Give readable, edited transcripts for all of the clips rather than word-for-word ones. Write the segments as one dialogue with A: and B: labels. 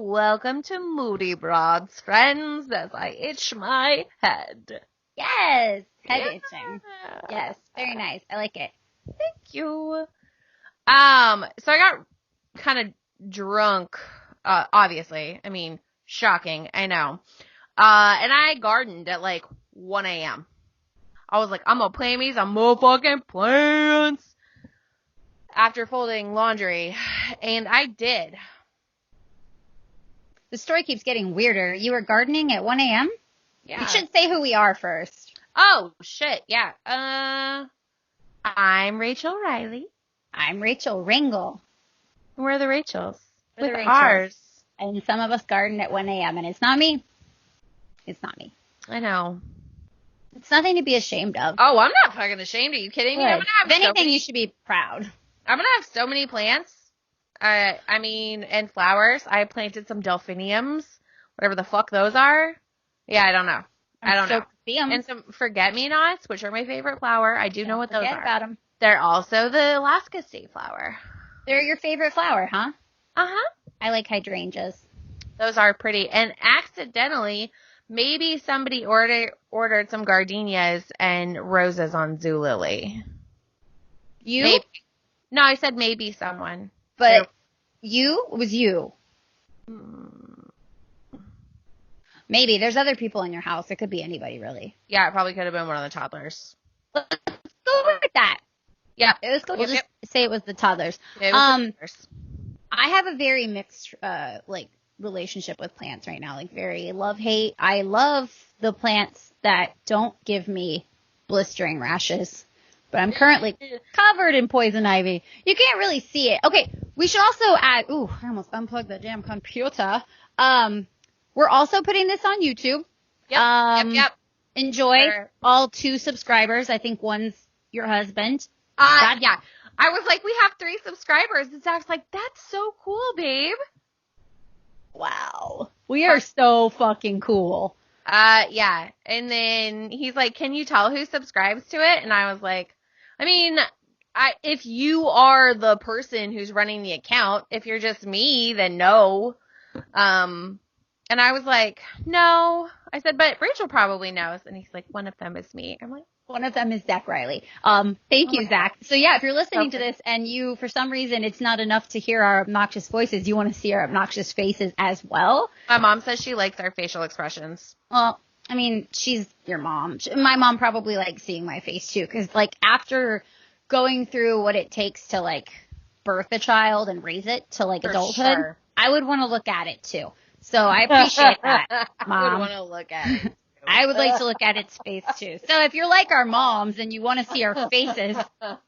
A: welcome to Moody Broad's friends as I itch my head.
B: Yes, head itching. Yes, very nice. I like it.
A: Thank you. So I got kind of drunk, obviously. I mean, shocking, I know. And I gardened at like 1 a.m. I was like, I'm gonna plant me some motherfucking plants after folding laundry. And I did.
B: The story keeps getting weirder. You were gardening at 1 a.m.?
A: Yeah.
B: You should say who we are first.
A: Oh, shit, yeah. I'm Rachel Riley.
B: I'm Rachel Rangel.
A: We're the Rachels.
B: We're the
A: With
B: Rachels.
A: ours.
B: And some of us garden at 1 a.m. And it's not me. It's not me.
A: I know.
B: It's nothing to be ashamed of.
A: Oh, I'm not fucking ashamed. Are you kidding me?
B: Good.
A: I'm gonna have
B: if anything, you should be proud.
A: I'm gonna have so many plants. And flowers. I planted some delphiniums, whatever the fuck those are. Yeah, I don't know. I don't know.
B: See 'em.
A: And some forget-me-nots, which are my favorite flower. I do know what those are.
B: Forget about them.
A: They're also the Alaska state flower.
B: They're your favorite flower, huh?
A: Uh-huh.
B: I like hydrangeas.
A: Those are pretty. And accidentally, maybe somebody ordered some gardenias and roses on Zulily.
B: You?
A: Maybe. No, I said maybe someone.
B: But you? It was you. Maybe. There's other people in your house. It could be anybody, really.
A: Yeah, it probably could have been one of the toddlers.
B: Let's go with that.
A: Yeah.
B: Let's go. We'll just say it was the toddlers.
A: Yeah, it was the toddlers.
B: I have a very mixed, relationship with plants right now. Like, very love-hate. I love the plants that don't give me blistering rashes. But I'm currently covered in poison ivy. You can't really see it. Okay, we should also add... Ooh, I almost unplugged the damn computer. We're also putting this on YouTube.
A: Yep.
B: Enjoy.
A: Sure.
B: All 2 subscribers. I think one's your husband.
A: Yeah. I was like, we have 3 subscribers. And Zach's like, that's so cool, babe.
B: Wow. We are so fucking cool.
A: Yeah. And then he's like, can you tell who subscribes to it? And I was like, I mean, if you are the person who's running the account, if you're just me, then no. And I was like, no. I said, but Rachel probably knows. And he's like, one of them is me. I'm like,
B: one of them is Zach Riley. Thank you, Zach. So yeah, if you're listening to this and you, for some reason, it's not enough to hear our obnoxious voices, you want to see our obnoxious faces as well.
A: My mom says she likes our facial expressions.
B: Well, I mean, she's your mom. My mom probably likes seeing my face too, because like after going through what it takes to like birth a child and raise it to like adulthood,
A: sure.
B: I would want to look at it too. So I appreciate that, Mom.
A: I would want to look at it.
B: I would like to look at its face too. So if you're like our moms and you want to see our faces,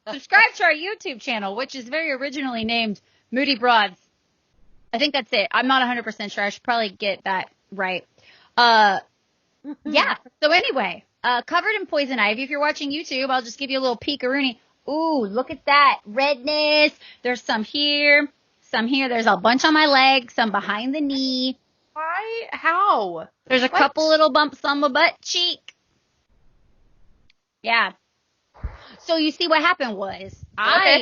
B: subscribe to our YouTube channel, which is very originally named Moody Broads. I think that's it. I'm not 100% sure. I should probably get that right. Yeah. So anyway, covered in poison ivy. If you're watching YouTube, I'll just give you a little peek-a-rooney. Ooh, look at that. Redness. There's some here, some here. There's a bunch on my leg, some behind the knee.
A: Why? How?
B: There's a couple little bumps on my butt cheek. Yeah. So you see what happened was I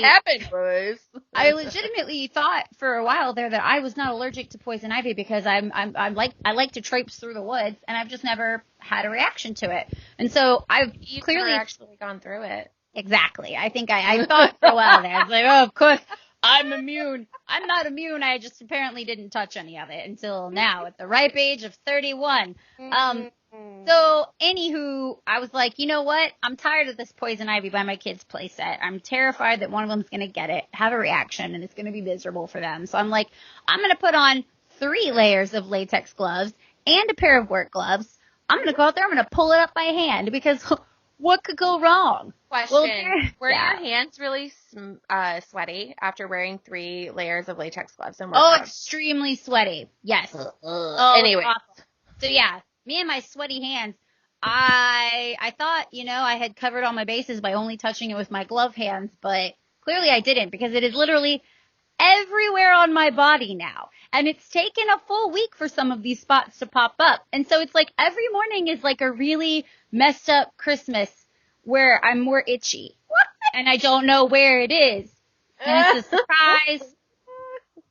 B: legitimately thought for a while there that I was not allergic to poison ivy because I like to traipse through the woods and I've just never had a reaction to it. And so
A: You've
B: clearly
A: never actually gone through it.
B: Exactly. I think I thought for a while there. I was like, oh, of course, I'm immune. I'm not immune. I just apparently didn't touch any of it until now at the ripe age of 31. So, anywho, I was like, you know what? I'm tired of this poison ivy by my kids' playset. I'm terrified that one of them's going to get it, have a reaction, and it's going to be miserable for them. So I'm like, I'm going to put on 3 layers of latex gloves and a pair of work gloves. I'm going to go out there. I'm going to pull it up by hand because what could go wrong?
A: Question. Were your hands really sweaty after wearing 3 layers of latex gloves and work gloves?
B: Extremely sweaty. Yes.
A: Anyway.
B: Awesome. So, yeah. Me and my sweaty hands, I thought, I had covered all my bases by only touching it with my glove hands, but clearly I didn't because it is literally everywhere on my body now. And it's taken a full week for some of these spots to pop up. And so it's like every morning is like a really messed up Christmas where I'm more itchy. And I don't know where it is. And it's a surprise.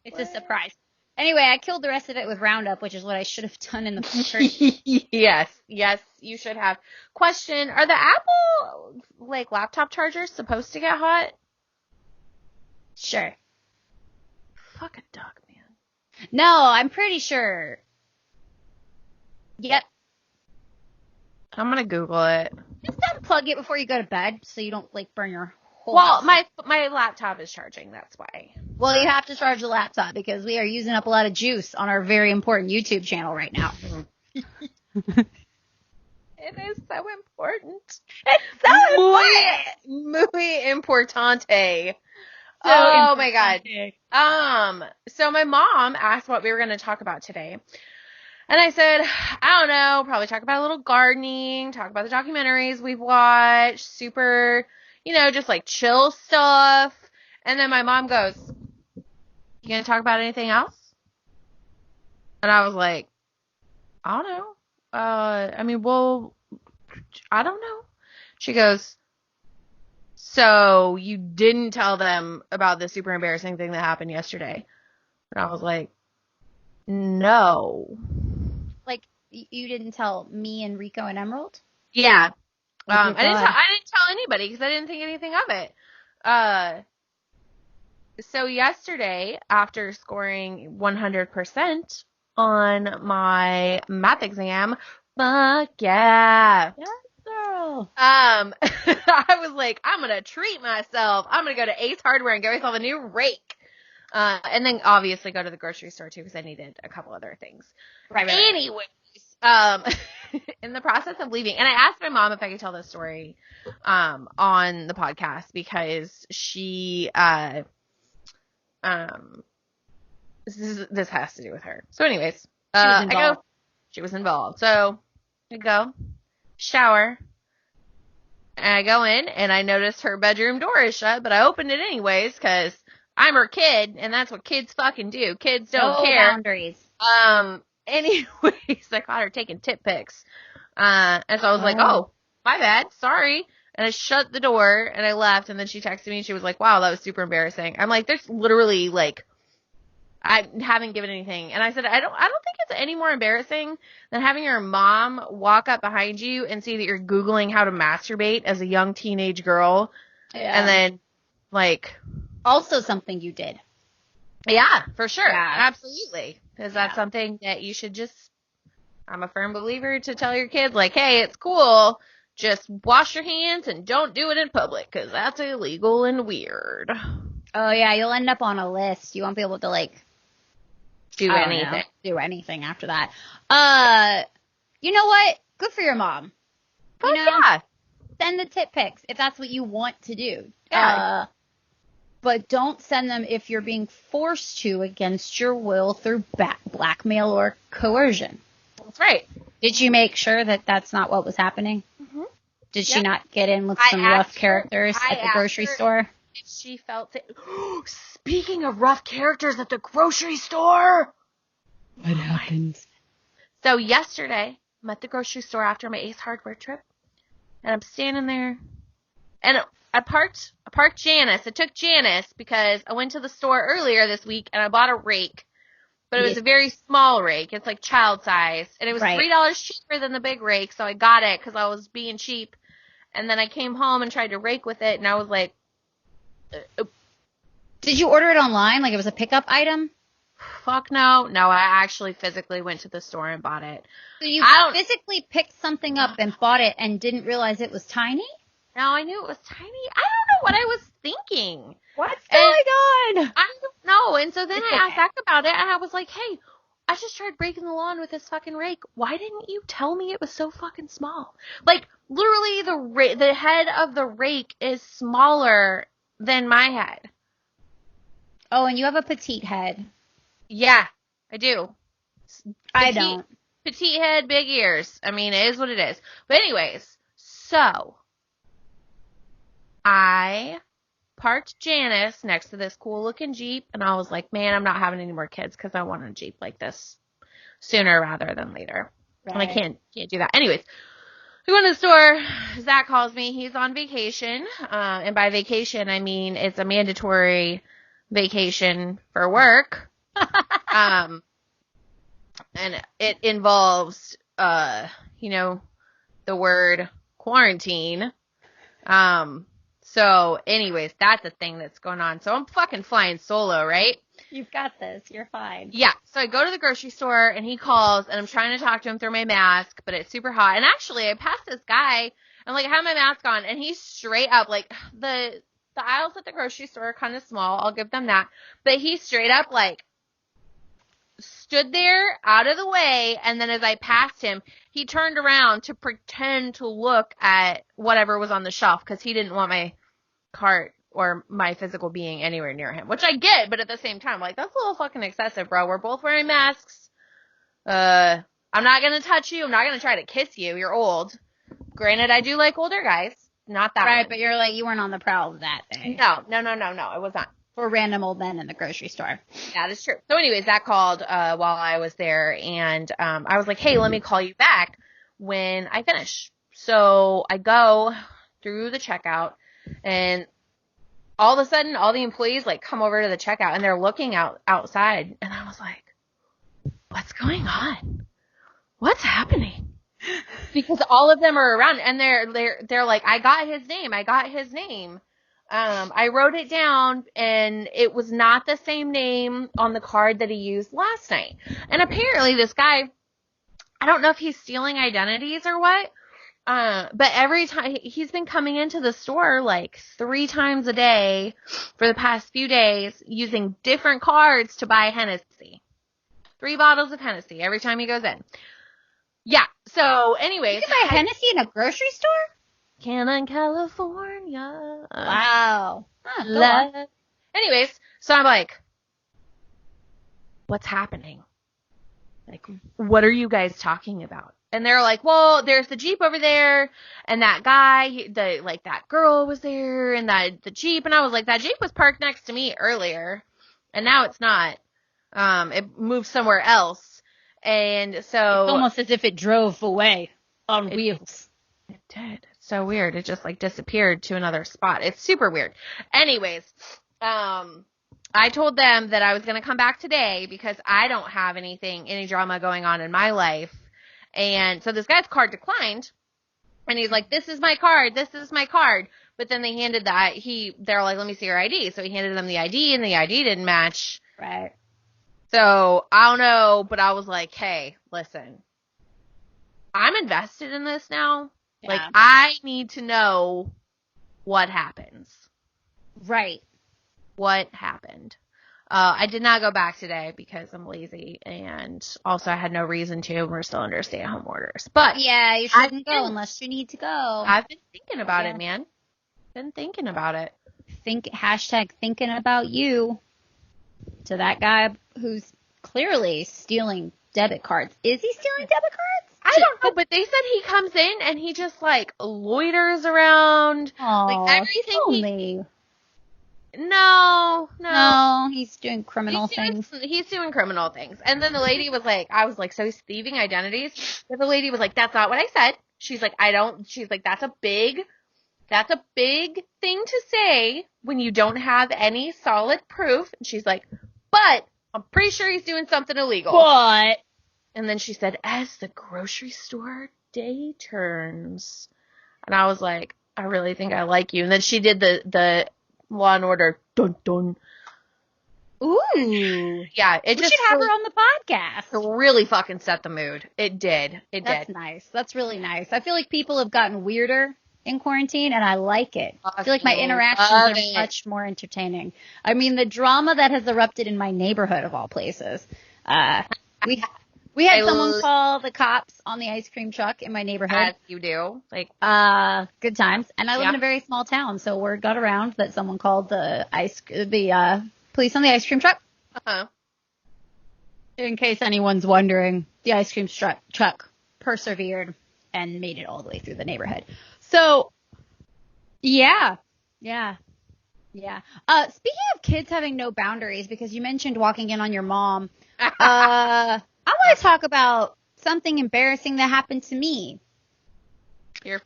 B: It's a surprise. Anyway, I killed the rest of it with Roundup, which is what I should have done in the first.
A: Yes, you should have. Question, are the Apple, like, laptop chargers supposed to get hot?
B: Sure.
A: Fuck a duck, man.
B: No, I'm pretty sure. Yep.
A: I'm gonna Google it.
B: Just unplug it before you go to bed so you don't, like, burn your whole
A: Well,
B: house.
A: my laptop is charging, that's why.
B: Well, you have to charge the laptop because we are using up a lot of juice on our very important YouTube channel right now.
A: It is so important.
B: It's so important.
A: Muy importante.
B: So
A: Oh my god.
B: importante.
A: So my mom asked what we were going to talk about today. And I said, I don't know, probably talk about a little gardening, talk about the documentaries we've watched, super, just like chill stuff. And then my mom goes, you going to talk about anything else? And I was like, I don't know. I don't know. She goes, so you didn't tell them about the super embarrassing thing that happened yesterday? And I was like, no.
B: Like, you didn't tell me and Rico and Emerald?
A: Yeah.
B: Oh,
A: I didn't tell anybody because I didn't think anything of it. So yesterday, after scoring 100% on my math exam, fuck yeah.
B: Yes, girl.
A: I was like, I'm going to treat myself. I'm going to go to Ace Hardware and get myself a new rake. And then obviously go to the grocery store too because I needed a couple other things.
B: Right.
A: Anyways, in the process of leaving, and I asked my mom if I could tell this story on the podcast because she this has to do with her. So anyways, she was involved. So I go shower. And I go in, and I notice her bedroom door is shut, but I opened it anyways, because I'm her kid, and that's what kids fucking do. Kids don't care.
B: Boundaries.
A: Anyways, I caught her taking tit pics. And so I was like, oh, my bad, sorry. And I shut the door, and I left, and then she texted me, and she was like, wow, that was super embarrassing. I'm like, there's literally, like, I haven't given anything. And I said, I don't think it's any more embarrassing than having your mom walk up behind you and see that you're Googling how to masturbate as a young teenage girl.
B: Yeah.
A: And then, like.
B: Also something you did.
A: Yeah, for sure.
B: Yeah.
A: Absolutely. Because that's something that you should just, I'm a firm believer to tell your kids, like, hey, it's cool. Just wash your hands and don't do it in public because that's illegal and weird.
B: Oh, yeah. You'll end up on a list. You won't be able to, like,
A: do anything
B: after that. You know what? Good for your mom.
A: But yeah.
B: Send the tit pics if that's what you want to do.
A: Yeah.
B: But don't send them if you're being forced to against your will through blackmail or coercion.
A: That's right.
B: Did you make sure that that's not what was happening? Mm-hmm. Did she not get in with some rough characters at the grocery store?
A: If she felt it. Speaking of rough characters at the grocery store.
B: What happened?
A: So yesterday, I'm at the grocery store after my Ace Hardware trip. And I'm standing there. And I parked Janice. I took Janice because I went to the store earlier this week and I bought a rake. But it was a very small rake. It's like child size. And it was $3 cheaper than the big rake. So I got it because I was being cheap. And then I came home and tried to rake with it. And I was like.
B: Did you order it online? Like it was a pickup item?
A: Fuck no. No, I actually physically went to the store and bought it.
B: So you physically picked something up and bought it and didn't realize it was tiny?
A: No, I knew it was tiny. I don't know what I was thinking.
B: What's going on?
A: I don't know. And so then I asked Zach about it, and I was like, hey, I just tried raking the lawn with this fucking rake. Why didn't you tell me it was so fucking small? Like, literally the head of the rake is smaller than my head.
B: Oh, and you have a petite head.
A: Yeah, I do.
B: I don't.
A: Petite head, big ears. I mean, it is what it is. But anyways, so I parked Janice next to this cool looking Jeep, and I was like, man, I'm not having any more kids because I want a Jeep like this sooner rather than later. Right. And I can't do that. Anyways, we went to the store. Zach calls me. He's on vacation. And by vacation, I mean it's a mandatory vacation for work. And it involves, you know, the word quarantine. So anyways, that's a thing that's going on. So I'm fucking flying solo, right?
B: You've got this. You're fine.
A: Yeah. So I go to the grocery store and he calls and I'm trying to talk to him through my mask, but it's super hot. And actually I passed this guy and like I have my mask on and he's straight up like the aisles at the grocery store are kind of small. I'll give them that. But he straight up like stood there out of the way, and then as I passed him, he turned around to pretend to look at whatever was on the shelf because he didn't want my cart or my physical being anywhere near him, which I get, but at the same time, like, that's a little fucking excessive, bro. We're both wearing masks. I'm not gonna touch you. I'm not gonna try to kiss you. You're old. Granted, I do like older guys. Not that
B: Right,
A: one.
B: but you're like, you weren't on the prowl that day.
A: No, I was not.
B: For random old men in the grocery store.
A: That is true. So anyways, that called while I was there, and I was like, hey, let me call you back when I finish. So I go through the checkout, and all of a sudden, all the employees like come over to the checkout, and they're looking outside, and I was like, what's going on? What's happening? Because all of them are around, and they're like, I got his name. I wrote it down, and it was not the same name on the card that he used last night. And apparently this guy, I don't know if he's stealing identities or what, but every time he's been coming into the store like 3 times a day for the past few days using different cards to buy Hennessy. 3 bottles of Hennessy every time he goes in. Yeah. So anyways.
B: You can buy Hennessy in a grocery store?
A: Canon, California.
B: Wow. Huh,
A: anyways, so I'm like, what's happening? Like, what are you guys talking about? And they're like, well, there's the Jeep over there, and that guy, that girl was there, and the Jeep, and I was like, that Jeep was parked next to me earlier, and now it's not. It moved somewhere else, and so
B: it's almost as if it drove away on wheels.
A: It did. It's so weird. It just like disappeared to another spot. It's super weird. Anyways, I told them that I was going to come back today because I don't have any drama going on in my life. And so this guy's card declined, and he's like, this is my card. But then they handed they're like, let me see your ID. So he handed them the ID, and the ID didn't match.
B: Right.
A: So I don't know, but I was like, hey, listen, I'm invested in this now. Yeah. Like, I need to know what happens.
B: Right.
A: What happened? I did not go back today because I'm lazy, and also I had no reason to. We're still under stay-at-home orders. But
B: yeah, you shouldn't go unless you need to go.
A: I've been thinking about it, man. Been thinking about it.
B: Thinking about you to that guy who's clearly stealing debit cards. Is he stealing debit cards?
A: I don't know, but they said he comes in and he just like loiters around.
B: Like
A: everything. No,
B: he's doing criminal things.
A: He's doing criminal things. And then the lady was like, I was like, so he's thieving identities? But the lady was like, that's not what I said. She's like, that's a big thing to say when you don't have any solid proof. And she's like, but I'm pretty sure he's doing something illegal.
B: But.
A: And then she said, as the grocery store day turns. And I was like, I really think I like you. And then she did the Law and Order dun dun.
B: Ooh.
A: Yeah.
B: We should have her on the podcast.
A: It really fucking set the mood. It did.
B: That's nice. That's really nice. I feel like people have gotten weirder in quarantine, and I like it. I feel like my interactions are much more entertaining. I mean, the drama that has erupted in my neighborhood, of all places. We had someone call the cops on the ice cream truck in my neighborhood.
A: As you do. Like,
B: good times. And I live in a very small town, so word got around that someone called the police on the ice cream truck.
A: Uh-huh.
B: In case anyone's wondering, the ice cream truck persevered and made it all the way through the neighborhood. So, yeah. Speaking of kids having no boundaries, because you mentioned walking in on your mom, I want to talk about something embarrassing that happened to me. It's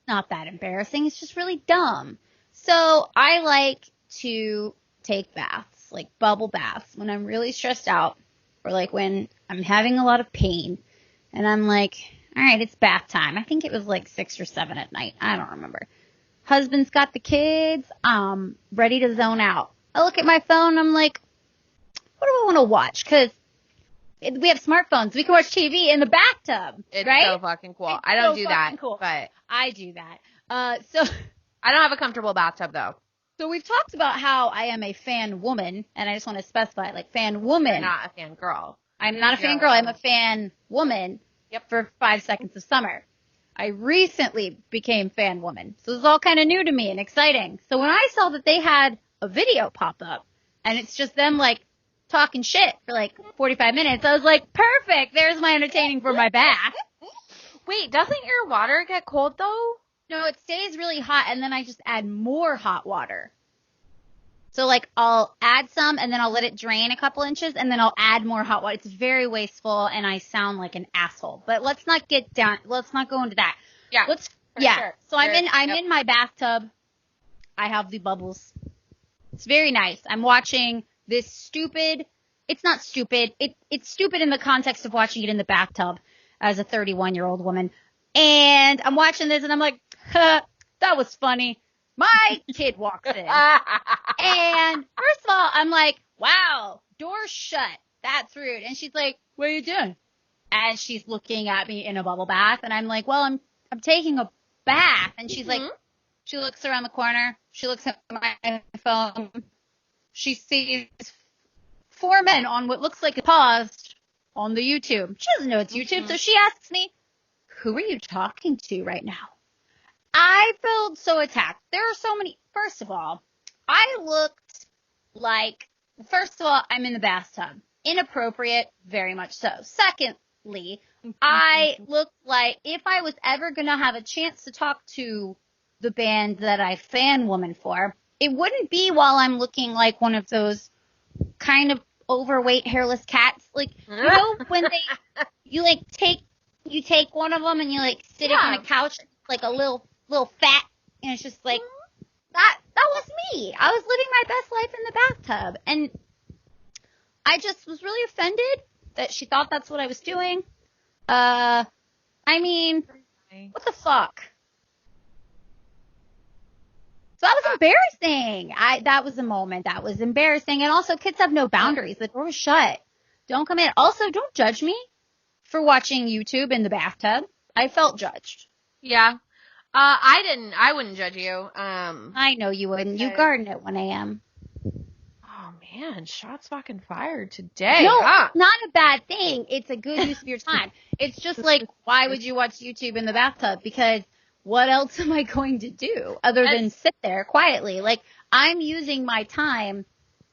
B: not that embarrassing. It's just really dumb. So I like to take baths, like bubble baths, when I'm really stressed out. or like when I'm having a lot of pain and I'm like, all right, it's bath time. I think it was like 6 or 7 at night. I don't remember. Husband's got the kids. Ready to zone out. I look at my phone. I'm like, what do I want to watch? Because we have smartphones. We can watch TV in the bathtub.
A: It's
B: right?
A: so fucking cool. I don't do that,
B: cool.
A: but
B: I do that. So
A: I don't have a comfortable bathtub though.
B: So we've talked about how I am a fan woman, and I just want to specify, like, fan woman.
A: You're not a fan girl.
B: I'm not a fan girl. I'm a fan woman.
A: Yep.
B: For 5 seconds of summer. I recently became fan woman. So this is all kind of new to me and exciting. So when I saw that they had a video pop up, and it's just them, like, talking shit for, like, 45 minutes, I was like, perfect. There's my entertaining for my bath.
A: Wait, doesn't your water get cold though?
B: No, it stays really hot, and then I just add more hot water. So, like, I'll add some, and then I'll let it drain a couple inches, and then I'll add more hot water. It's very wasteful, and I sound like an asshole. But let's not go into that.
A: Yeah.
B: Sure. So I'm in my bathtub. I have the bubbles. It's very nice. I'm watching this stupid. It's not stupid. It's stupid in the context of watching it in the bathtub as a 31-year-old woman. And I'm watching this, and I'm like, that was funny. My kid walks in. And first of all, I'm like, wow, door's shut. That's rude. And she's like, what are you doing? And she's looking at me in a bubble bath. And I'm like, well, I'm taking a bath. And she's like, she looks around the corner. She looks at my phone. She sees 4 men on what looks like a paused on the YouTube. She doesn't know it's YouTube. So she asks me, who are you talking to right now? I felt so attacked. There are so many. First of all, I looked like, I'm in the bathtub. Inappropriate, very much so. Secondly, I looked like if I was ever going to have a chance to talk to the band that I fan woman for, it wouldn't be while I'm looking like one of those kind of overweight hairless cats. Like, you know, when you take one of them and you like sit it on a couch, like a little fat, and it's just like, that was me. I was living my best life in the bathtub, and I just was really offended that she thought that's what I was doing. I mean, what the fuck? So that was embarrassing. That was a moment that was embarrassing, and also kids have no boundaries. The door was shut. Don't come in. Also, don't judge me for watching YouTube in the bathtub. I felt judged.
A: Yeah. I wouldn't judge you.
B: I know you wouldn't. You garden at 1 a.m.
A: Oh man, shots fucking fired today.
B: No, not a bad thing. It's a good use of your time. It's just like, why would you watch YouTube in the bathtub? Because what else am I going to do other than sit there quietly? Like, I'm using my time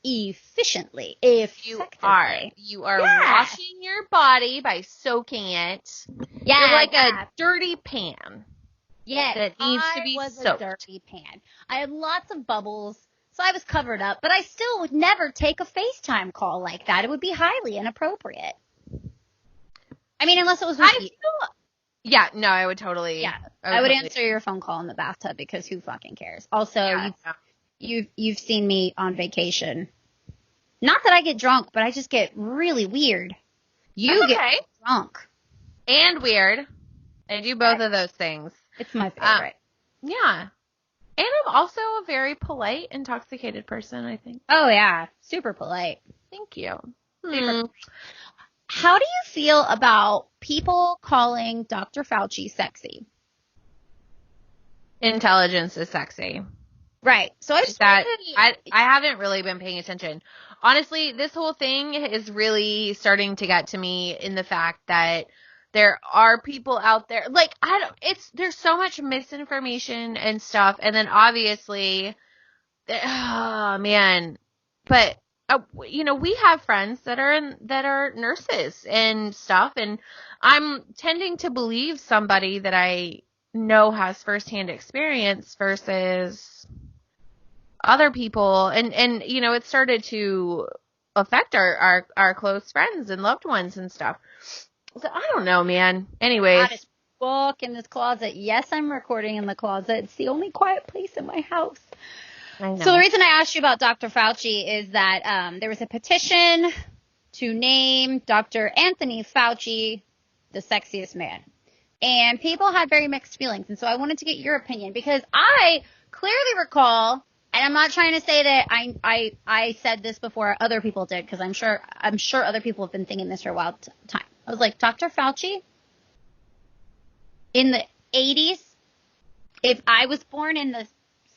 B: efficiently.
A: You are washing your body by soaking it.
B: Yeah.
A: You're like a dirty pan.
B: Yes,
A: that needs to be soaked.
B: A dirty pan. I had lots of bubbles, so I was covered up, but I still would never take a FaceTime call like that. It would be highly inappropriate. I mean, unless it was with you.
A: Yeah, no, I would totally.
B: Yeah, I would answer your phone call in the bathtub because who fucking cares? Also, you've seen me on vacation. Not that I get drunk, but I just get really weird. You get drunk.
A: And weird. I do both of those things.
B: It's my favorite.
A: Yeah. And I'm also a very polite, intoxicated person, I think.
B: Oh, yeah. Super polite.
A: Thank you.
B: How do you feel about people calling Dr. Fauci sexy?
A: Intelligence is sexy.
B: Right. So
A: I haven't really been paying attention. Honestly, this whole thing is really starting to get to me in the fact that there are people out there, like, there's so much misinformation and stuff, and then obviously, oh man, but, we have friends that are nurses and stuff, and I'm tending to believe somebody that I know has firsthand experience versus other people, and it started to affect our close friends and loved ones and stuff. So I don't know, man. Anyways.
B: Hottest book in this closet. Yes, I'm recording in the closet. It's the only quiet place in my house.
A: I know.
B: So the reason I asked you about Dr. Fauci is that there was a petition to name Dr. Anthony Fauci the sexiest man. And people had very mixed feelings. And so I wanted to get your opinion because I clearly recall, and I'm not trying to say that I said this before other people did, because I'm sure other people have been thinking this for a while time. I was like, Dr. Fauci, in the 80s, if I was born in the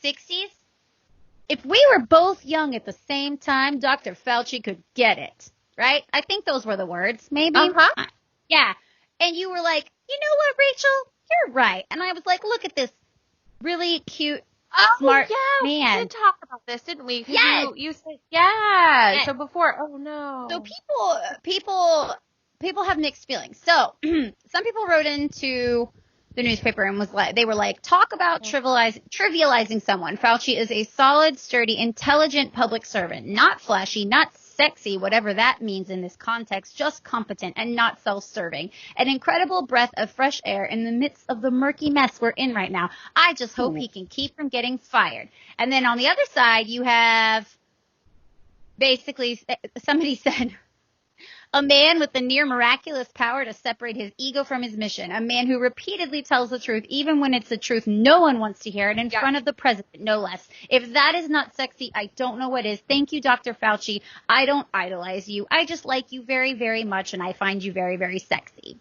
B: 60s, if we were both young at the same time, Dr. Fauci could get it, right? I think those were the words, maybe.
A: Uh-huh.
B: Yeah. And you were like, you know what, Rachel? You're right. And I was like, look at this really cute, smart man.
A: We did talk about this, didn't we?
B: Yes.
A: You said, yeah.
B: Yes.
A: So before, oh no.
B: So people have mixed feelings. So some people wrote into the newspaper and they were like, talk about trivializing someone. Fauci is a solid, sturdy, intelligent public servant, not flashy, not sexy, whatever that means in this context, just competent and not self-serving. An incredible breath of fresh air in the midst of the murky mess we're in right now. I just hope he can keep from getting fired. And then on the other side, you have basically somebody said, a man with the near miraculous power to separate his ego from his mission. A man who repeatedly tells the truth, even when it's the truth no one wants to hear it, in front of the president, no less. If that is not sexy, I don't know what is. Thank you, Dr. Fauci. I don't idolize you. I just like you very, very much, and I find you very, very sexy.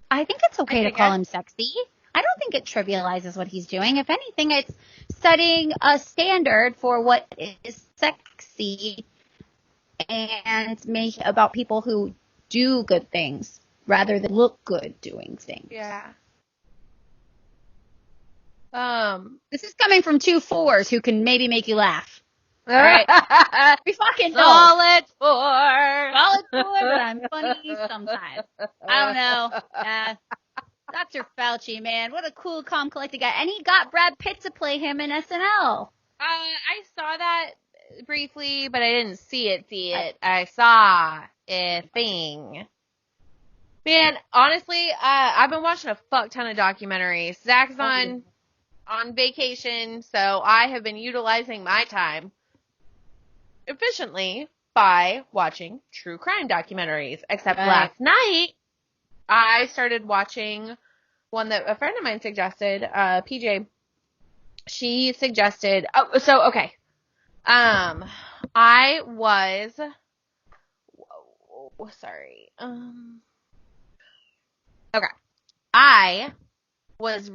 B: I think it's okay to call him sexy. I don't think it trivializes what he's doing. If anything, it's setting a standard for what is sexy and make about people who do good things rather than look good doing things.
A: Yeah.
B: This is coming from 2 4s who can maybe make you laugh. All right. We fucking know.
A: Solid 4.
B: Solid 4, but I'm funny sometimes. I don't know. Dr. Fauci, man, what a cool, calm, collected guy. And he got Brad Pitt to play him in SNL.
A: I saw that briefly, but I didn't see it. I saw a thing. Man, honestly, I've been watching a fuck ton of documentaries. Zach's on vacation, so I have been utilizing my time efficiently by watching true crime documentaries. Except last night, I started watching one that a friend of mine suggested, PJ. She suggested, okay. I was, sorry, okay. I was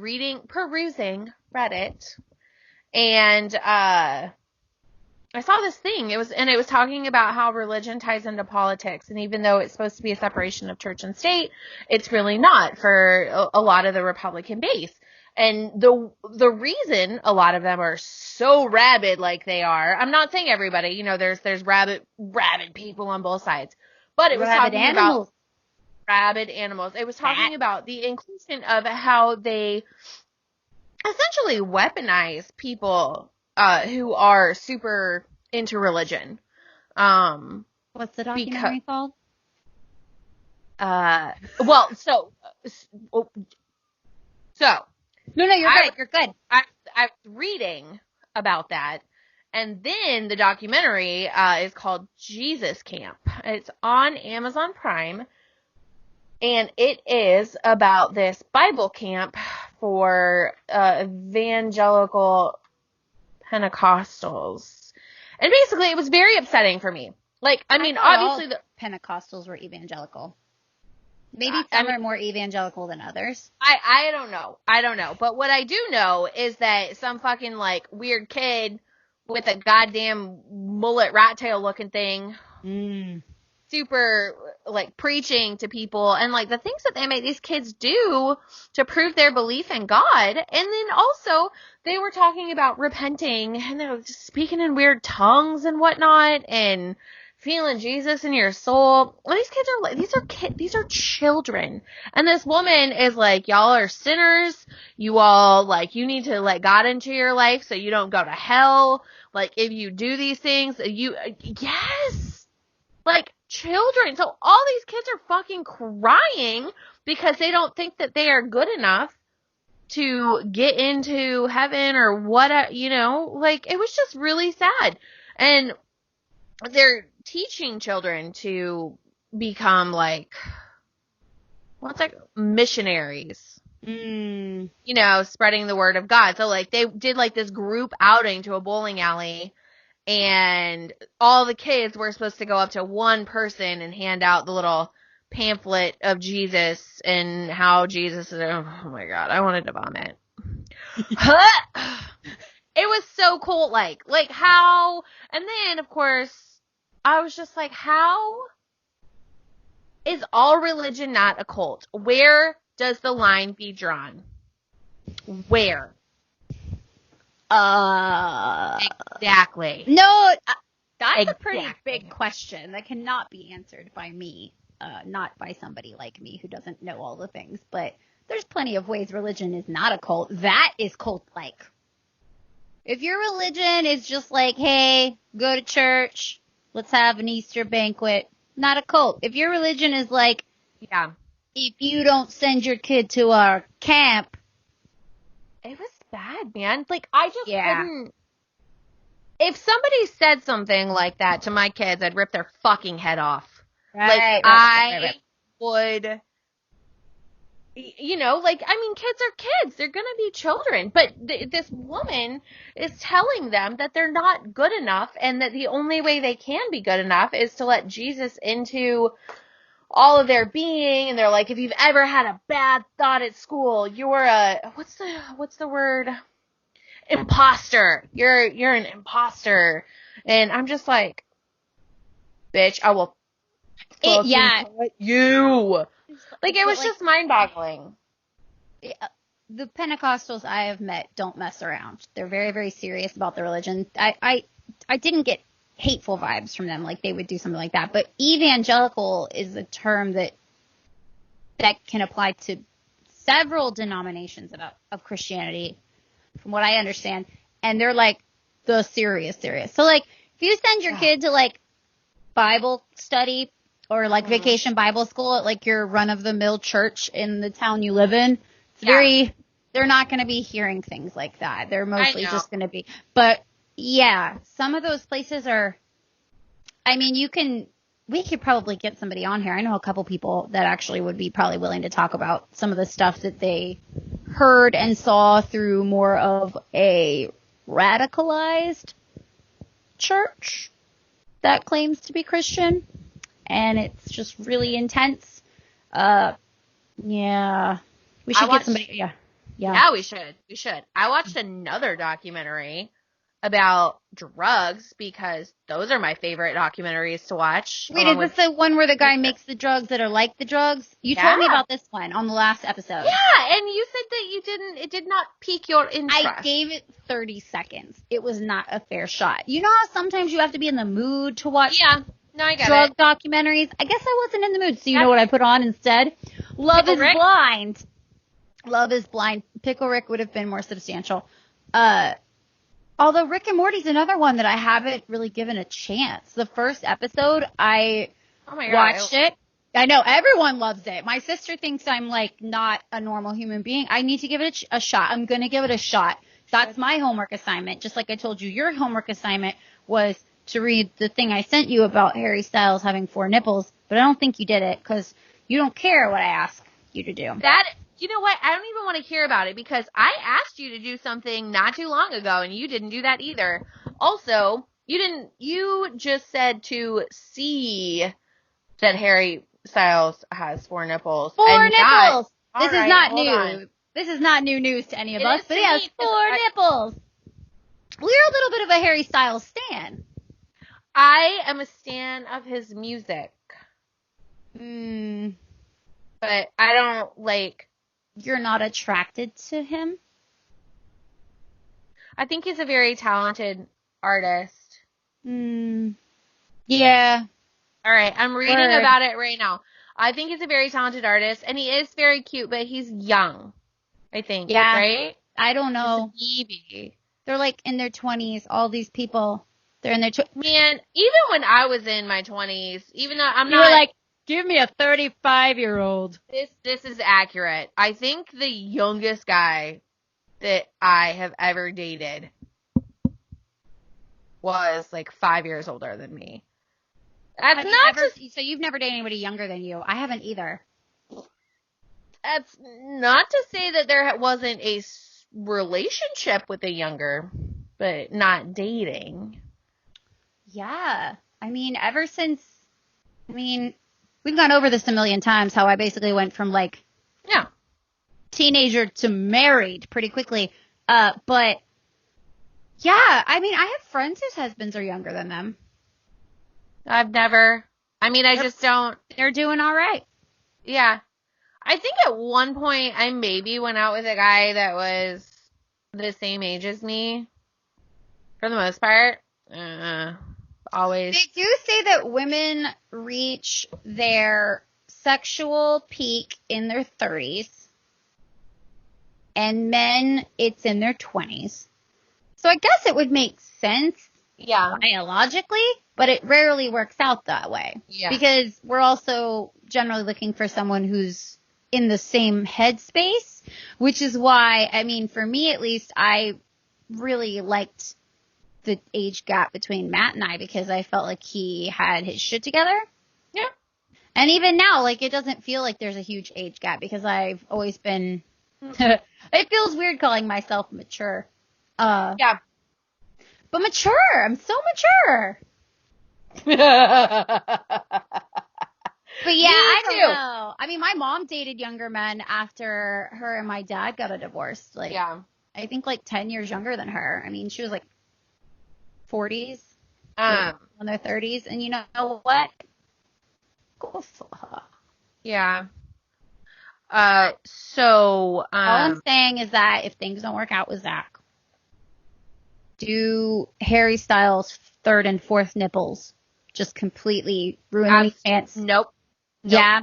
A: perusing Reddit, and, I saw this thing. It was talking about how religion ties into politics, and even though it's supposed to be a separation of church and state, it's really not for a lot of the Republican base. And the reason a lot of them are so rabid like they are, I'm not saying everybody, there's rabid people on both sides, but it was talking about rabid animals. It was talking about the inclusion of how they essentially weaponize people who are super into religion.
B: What's the documentary called? No, you're good.
A: I was reading about that, and then the documentary is called Jesus Camp. It's on Amazon Prime, and it is about this Bible camp for evangelical Pentecostals. And basically, it was very upsetting for me. Obviously the
B: Pentecostals were evangelical. Maybe some are more evangelical than others.
A: I don't know. But what I do know is that some fucking, weird kid with a goddamn mullet rat tail looking thing, super, preaching to people, and, the things that they make these kids do to prove their belief in God. And then also, they were talking about repenting, and they were just speaking in weird tongues and whatnot, and feeling Jesus in your soul. Well, these kids are these are children. And this woman is like, y'all are sinners. You all, you need to let God into your life so you don't go to hell. If you do these things, yes! Children. So all these kids are fucking crying because they don't think that they are good enough to get into heaven or what, it was just really sad. And they're teaching children to become like, what's like missionaries.
B: Mm.
A: You know, spreading the word of God. So like they did like this group outing to a bowling alley, and all the kids were supposed to go up to one person and hand out the little pamphlet of Jesus and how Jesus is, oh my God, I wanted to vomit. It was so cool, like how, and then of course I was just like, how is all religion not a cult? Where does the line be drawn? Where? Exactly.
B: No, that's
A: Exactly.
B: a pretty big question that cannot be answered by me, not by somebody like me who doesn't know all the things. But there's plenty of ways religion is not a cult. That is cult-like. If your religion is just like, hey, go to church, let's have an Easter banquet, not a cult. If your religion is like,
A: Yeah.
B: if you don't send your kid to our camp,
A: It was bad, man. Like, I just
B: Yeah.
A: couldn't. If somebody said something like that to my kids, I'd rip their fucking head off. I would, you know, like, I mean, kids are kids. They're gonna be children. But this woman is telling them that they're not good enough, and that the only way they can be good enough is to let Jesus into all of their being. And they're like, if you've ever had a bad thought at school, you're a, what's the word? Imposter. You're an imposter. And I'm just like, bitch, I will fucking cut you. Like, it was just mind-boggling.
B: The Pentecostals I have met don't mess around. They're very, very serious about their religion. I didn't get hateful vibes from them, like they would do something like that. But evangelical is a term that can apply to several denominations of Christianity, from what I understand. And they're like the serious. So like, if you send your kid to like Bible study or like vacation Bible school at like your run-of-the-mill church in the town you live in, it's they're not going to be hearing things like that. They're mostly just going to be, but yeah, some of those places are, I mean, we could probably get somebody on here. I know a couple people that actually would be probably willing to talk about some of the stuff that they heard and saw through more of a radicalized church that claims to be Christian. And it's just really intense. Yeah. We should get somebody. Yeah,
A: we should. I watched another documentary about drugs, because those are my favorite documentaries to watch.
B: Wait, is this the one where the guy makes the drugs that are like the drugs? You told me about this one on the last episode.
A: Yeah, and you said that it did not pique your interest.
B: I gave it 30 seconds. It was not a fair shot. You know how sometimes you have to be in the mood to watch drug documentaries? I guess I wasn't in the mood, so you know what I put on instead? Love is Blind. Love is Blind. Pickle Rick would have been more substantial. Although Rick and Morty's another one that I haven't really given a chance. The first episode, I watched it. I know everyone loves it. My sister thinks I'm like not a normal human being. I need to give it a shot. I'm going to give it a shot. That's my homework assignment. Just like I told you, your homework assignment was to read the thing I sent you about Harry Styles having 4 nipples, but I don't think you did it because you don't care what I ask you to do.
A: You know what? I don't even want to hear about it, because I asked you to do something not too long ago, and you didn't do that either. Also, you just said to see that Harry Styles has 4 nipples.
B: 4 nipples! This is not new.
A: On.
B: This is not new news to any of us, but he has 4 nipples. We're a little bit of a Harry Styles stan.
A: I am a stan of his music. But I don't like...
B: You're not attracted to him?
A: I think he's a very talented artist.
B: Yeah.
A: All right, I'm reading about it right now. I think he's a very talented artist, and he is very cute, but he's young, I think.
B: Yeah.
A: Right?
B: I don't know.
A: He's a baby.
B: They're like in their 20s. All these people, they're in their 20s.
A: Man, even when I was in my 20s, even though
B: you were like, give me a 35-year-old.
A: This is accurate. I think the youngest guy that I have ever dated was like 5 years older than me. That's not
B: so you've never dated anybody younger than you. I haven't either.
A: That's not to say that there wasn't a relationship with a younger, but not dating.
B: Yeah. Ever since, we've gone over this a million times, how I basically went from teenager to married pretty quickly. But yeah, I have friends whose husbands are younger than them.
A: I've never, I just don't.
B: They're doing all right.
A: Yeah. I think at one point I maybe went out with a guy that was the same age as me. For the most part. Always.
B: They do say that women reach their sexual peak in their 30s. And men, it's in their 20s. So I guess it would make sense.
A: Yeah.
B: Biologically, but it rarely works out that way.
A: Yeah.
B: Because we're also generally looking for someone who's in the same headspace, which is why, for me at least, I really liked the age gap between Matt and I because I felt like he had his shit together.
A: Yeah.
B: And even now, it doesn't feel like there's a huge age gap because I've always been, it feels weird calling myself mature.
A: Yeah.
B: But mature. I'm so mature. But yeah, I don't know. My mom dated younger men after her and my dad got a divorce. I think 10 years younger than her. She was 40s, in their 30s. And you know what? Go for her.
A: Yeah. All
B: I'm saying is that if things don't work out with Zach, do Harry Styles' third and fourth nipples just completely ruin his pants?
A: Nope.
B: Yeah.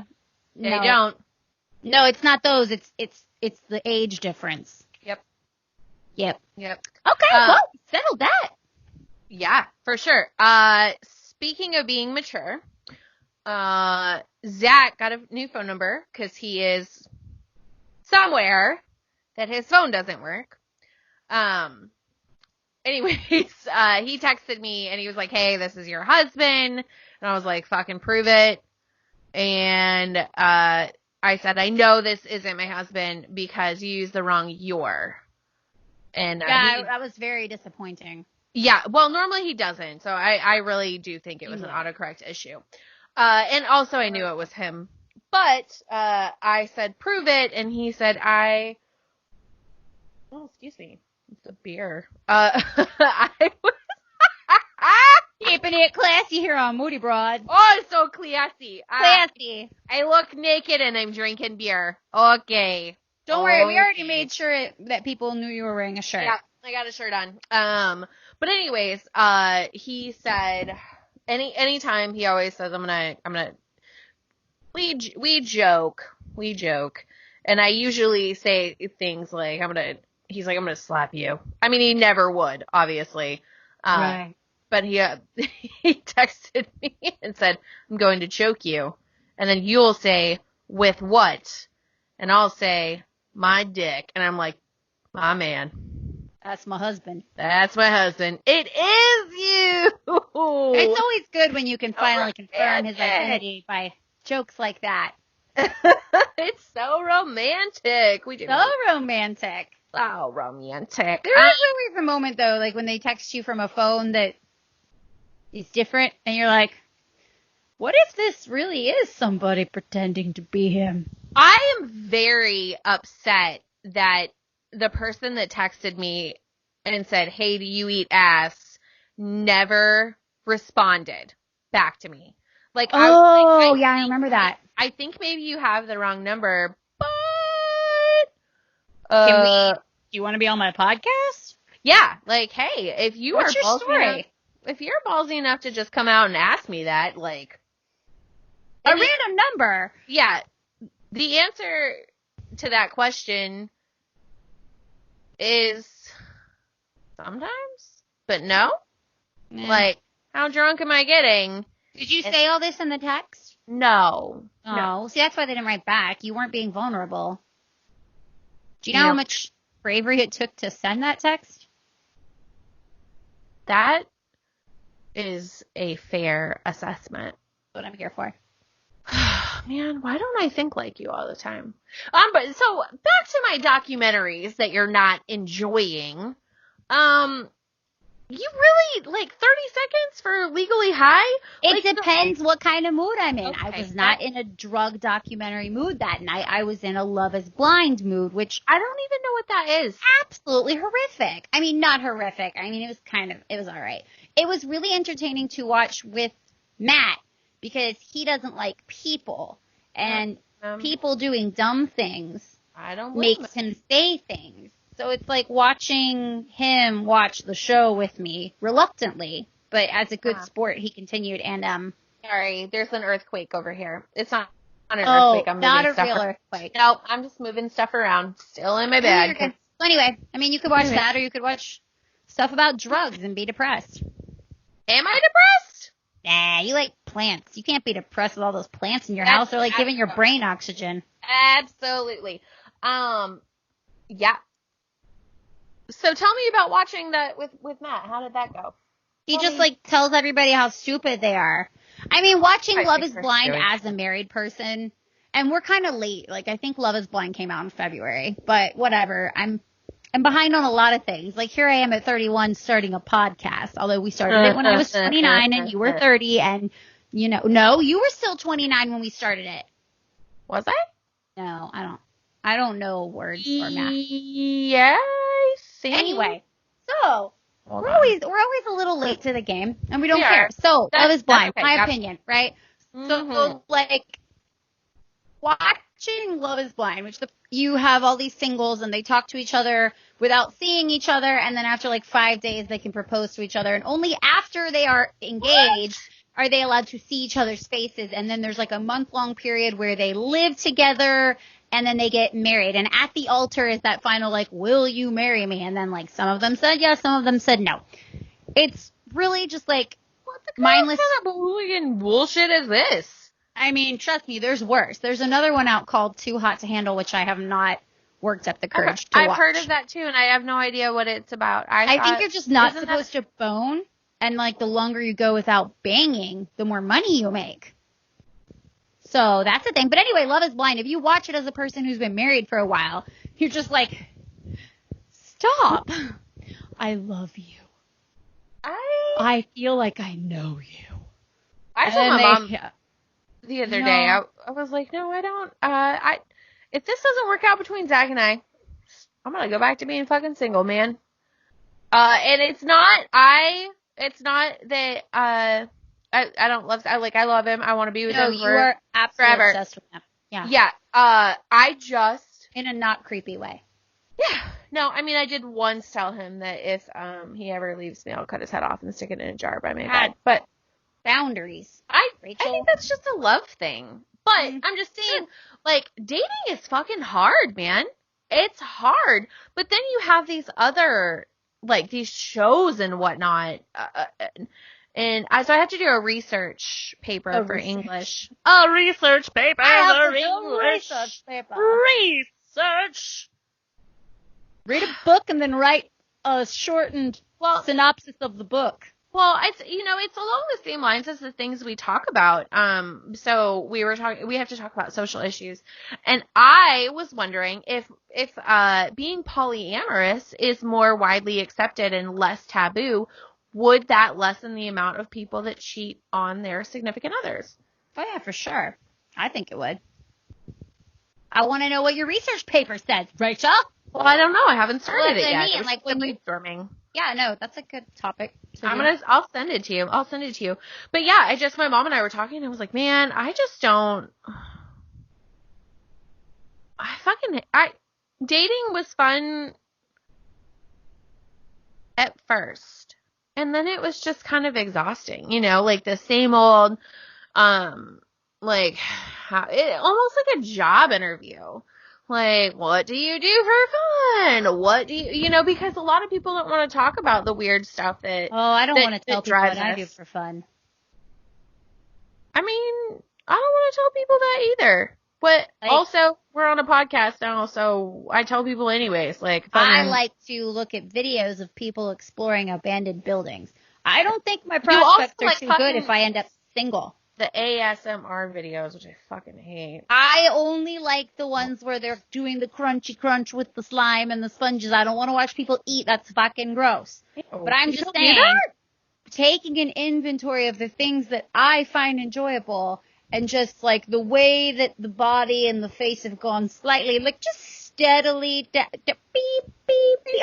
A: They don't.
B: No, it's not those. It's the age difference. Yep. Okay, well, settled that.
A: Yeah, for sure. Speaking of being mature, Zach got a new phone number because he is somewhere that his phone doesn't work. Anyways, he texted me and he was like, "Hey, this is your husband." And I was like, "Fucking prove it." And I said, "I know this isn't my husband because you used the wrong your." And
B: that was very disappointing.
A: Yeah, well, normally he doesn't, so I really do think it was an autocorrect issue. And also I knew it was him. But I said, "Prove it," and he said, oh, excuse me, it's a beer. I was
B: keeping it classy here on Moody Broad.
A: Oh, it's so classy.
B: Classy.
A: I look naked and I'm drinking beer. Okay.
B: Don't worry, we already made sure that people knew you were wearing a shirt.
A: Yeah, I got a shirt on. But anyways, he said anytime he always says we joke, and I usually say things like he's like, "I'm gonna slap you." He never would, obviously.
B: Right.
A: But he texted me and said, "I'm going to choke you," and then you'll say, "With what?" And I'll say, "My dick," and I'm like, "My man."
B: That's my husband.
A: That's my husband. It is you!
B: It's always good when you can finally confirm his identity by jokes like that.
A: It's so romantic.
B: Romantic.
A: So romantic.
B: There is always a moment, though, when they text you from a phone that is different, and you're like, what if this really is somebody pretending to be him?
A: I am very upset that the person that texted me and said, "Hey, do you eat ass?" never responded back to me.
B: I remember that.
A: I think maybe you have the wrong number, but
B: do you want to be on my podcast?
A: Yeah, hey, if you
B: What's
A: are
B: your story?
A: If you're ballsy enough to just come out and ask me that,
B: a random number.
A: Yeah, the answer to that question is sometimes, but no. Yeah. How drunk am I getting?
B: Did you say all this in the text?
A: No.
B: Oh, no. See, that's why they didn't write back. You weren't being vulnerable. Do you know how much bravery it took to send that text?
A: That is a fair assessment.
B: what I'm here for.
A: Man, why don't I think like you all the time? But so back to my documentaries that you're not enjoying. You really, like, 30 seconds for Legally High?
B: It
A: Like,
B: depends what kind of mood I'm in.
A: Okay,
B: I was not in a drug documentary mood that night. I was in a Love is Blind mood, which
A: I don't even know what that is.
B: absolutely horrific. I mean, not horrific. I mean, it was all right. It was really entertaining to watch with Matt because he doesn't like people. And people doing dumb things
A: I don't
B: makes him say things. So it's like watching him watch the show with me reluctantly, but as a good sport, he continued. And
A: sorry, there's an earthquake over here. It's not an earthquake. I'm
B: not
A: moving
B: a
A: stuff
B: real
A: around.
B: earthquake.
A: No, I'm just moving stuff around. Still in my bag.
B: So anyway, I mean, you could watch that, or you could watch stuff about drugs and be depressed.
A: Am I depressed?
B: Nah, you like plants. You can't be depressed with all those plants in your house. They're like giving your brain oxygen.
A: Absolutely. Yeah. So tell me about watching that with Matt. How did that go?
B: He just like tells everybody how stupid they are. I mean, watching Love is Blind as a married person, and we're kind of late. Like, I think Love is Blind came out in February, but whatever. I'm behind on a lot of things. Like, here I am at 31 starting a podcast, although we started it when I was 29 and you were 30, and no, you were still 29 when we started it.
A: Was I?
B: No, I don't know words or math.
A: Yeah, I see.
B: Anyway, so we're always a little late to the game, and we don't care. So Love is Blind,
A: okay,
B: my opinion, right?
A: Mm-hmm.
B: So like watching Love is Blind, which you have all these singles and they talk to each other without seeing each other, and then after like 5 days they can propose to each other, and only after they are engaged are they allowed to see each other's faces, and then there's like a month-long period where they live together, and then they get married, and at the altar is that final like, will you marry me? And then like some of them said yes, some of them said no. It's really just like mindless.
A: What kind of hooligan bullshit is this?
B: I mean, trust me, there's worse. There's another one out called Too Hot to Handle, which I have not worked up the courage to watch.
A: I've heard of that too, and I have no idea what it's about.
B: I think you're just not supposed to bone, and like the longer you go without banging, the more money you make. So that's the thing. But anyway, Love is Blind. If you watch it as a person who's been married for a while, you're just like, stop. I love you. I feel like I know you.
A: I told my mom the other day, I was like, no, I don't. If this doesn't work out between Zach and I'm gonna go back to being fucking single, man. And it's not that, I don't love, I love him. I want to be with him
B: you are absolutely
A: forever.
B: Obsessed with him. Yeah.
A: Yeah. I just.
B: In a not creepy way.
A: Yeah. No, I mean, I did once tell him that if, he ever leaves me, I'll cut his head off and stick it in a jar by my bed. But.
B: Boundaries.
A: I think that's just a love thing. But I'm just saying, like, dating is fucking hard, man. It's hard. But then you have these other, like, these shows and whatnot. So I have to do a research paper for English. A research paper for English.
B: Research paper.
A: Research.
B: Read a book and then write a shortened synopsis of the book.
A: Well, it's along the same lines as the things we talk about. So we have to talk about social issues. And I was wondering if being polyamorous is more widely accepted and less taboo, would that lessen the amount of people that cheat on their significant others?
B: Oh yeah, for sure. I think it would. I want to know what your research paper says, Rachel.
A: Well, I don't know. I haven't started it yet.
B: Mean, like when
A: brainstorming.
B: Yeah, no, that's a good topic.
A: I'll send it to you. But yeah, my mom and I were talking, and I was like, man, I just don't. Dating was fun at first, and then it was just kind of exhausting, like the same old, almost like a job interview. Like, what do you do for fun? What do you, because a lot of people don't want to talk about the weird stuff that.
B: Oh, I don't want to tell people what I do for fun.
A: I mean, I don't want to tell people that either. But also, we're on a podcast now, so I tell people anyways.
B: I like to look at videos of people exploring abandoned buildings. I don't think my prospects are too good if I end up single.
A: the ASMR videos, which I fucking hate.
B: I only like the ones where they're doing the crunchy crunch with the slime and the sponges. I don't want to watch people eat. That's fucking gross. But I'm just saying, taking an inventory of the things that I find enjoyable and just like the way that the body and the face have gone slightly, like just steadily beep, beep,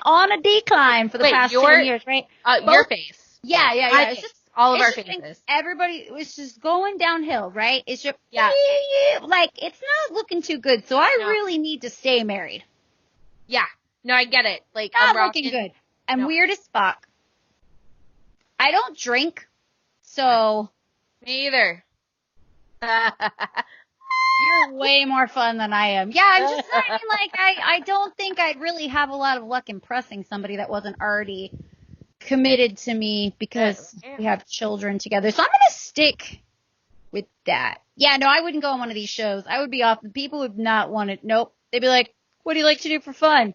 B: on a decline for the past 10 years, right?
A: Your face.
B: Yeah. It's just
A: all of our faces.
B: Everybody was just going downhill, right? It's just, like, it's not looking too good. So I really need to stay married.
A: Yeah. No, I get it. Like,
B: not looking good. I'm weird as fuck. I don't drink, so.
A: Me either.
B: You're way more fun than I am. Yeah, I'm just saying, like, I don't think I'd really have a lot of luck impressing somebody that wasn't already committed to me because we have children together. So I'm going to stick with that. Yeah, no, I wouldn't go on one of these shows. I would be off. The people would not want it. Nope. They'd be like, what do you like to do for fun?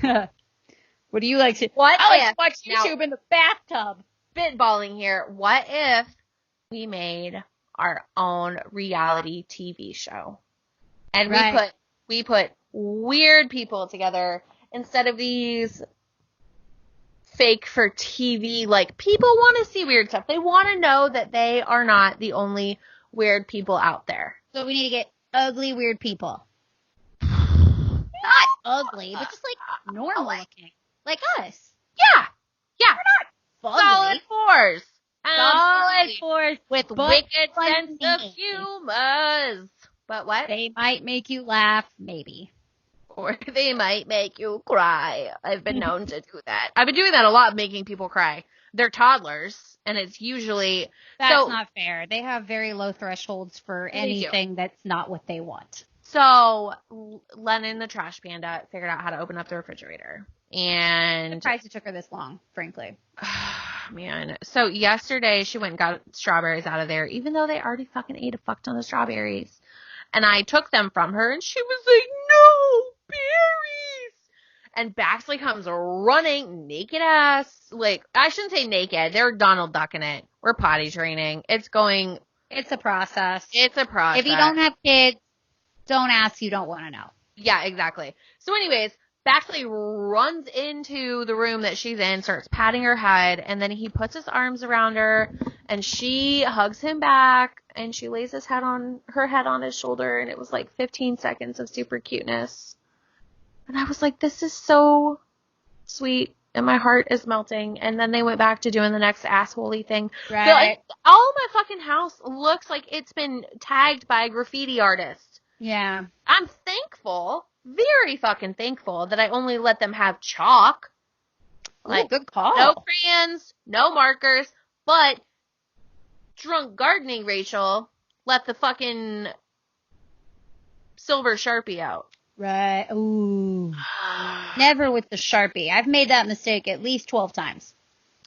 B: What do you like to do? I like to watch YouTube in the bathtub.
A: Spitballing here. What if we made our own reality TV show? And we put weird people together instead of these fake for TV. Like, people want to see weird stuff. They want to know that they are not the only weird people out there.
B: So we need to get ugly weird people. Not ugly, but just like normal looking. Like us.
A: Yeah.
B: We're not fugly.
A: Solid fours.
B: Solid fours.
A: With wicked sense of humor. But what?
B: They might make you laugh, maybe.
A: Or they might make you cry. I've been known to do that. I've been doing that a lot, making people cry. They're toddlers, and it's usually...
B: That's not fair. They have very low thresholds for anything that's not what they want.
A: So, Lennon, the trash panda, figured out how to open up the refrigerator. And...
B: I'm surprised it took her this long, frankly.
A: Man. So, yesterday, she went and got strawberries out of there, even though they already fucking ate a fuck ton of strawberries. And I took them from her, and she was like, no, berries! And Baxley comes running, naked ass. Like, I shouldn't say naked. They're Donald Ducking it. We're potty training. It's
B: a process.
A: It's a process.
B: If you don't have kids, don't ask. You don't want to know.
A: Yeah, exactly. So anyways, Baxley runs into the room that she's in, starts patting her head, and then he puts his arms around her, and she hugs him back, and she lays her head on his shoulder, and it was like 15 seconds of super cuteness. And I was like, this is so sweet, and my heart is melting. And then they went back to doing the next assholey thing.
B: Right.
A: So, like, all my fucking house looks like it's been tagged by a graffiti artist.
B: Yeah.
A: I'm thankful, very fucking thankful, that I only let them have chalk.
B: Like, good call.
A: No crayons, no markers, but drunk gardening Rachel let the fucking silver Sharpie out.
B: Right. Ooh. Never with the Sharpie. I've made that mistake at least 12 times.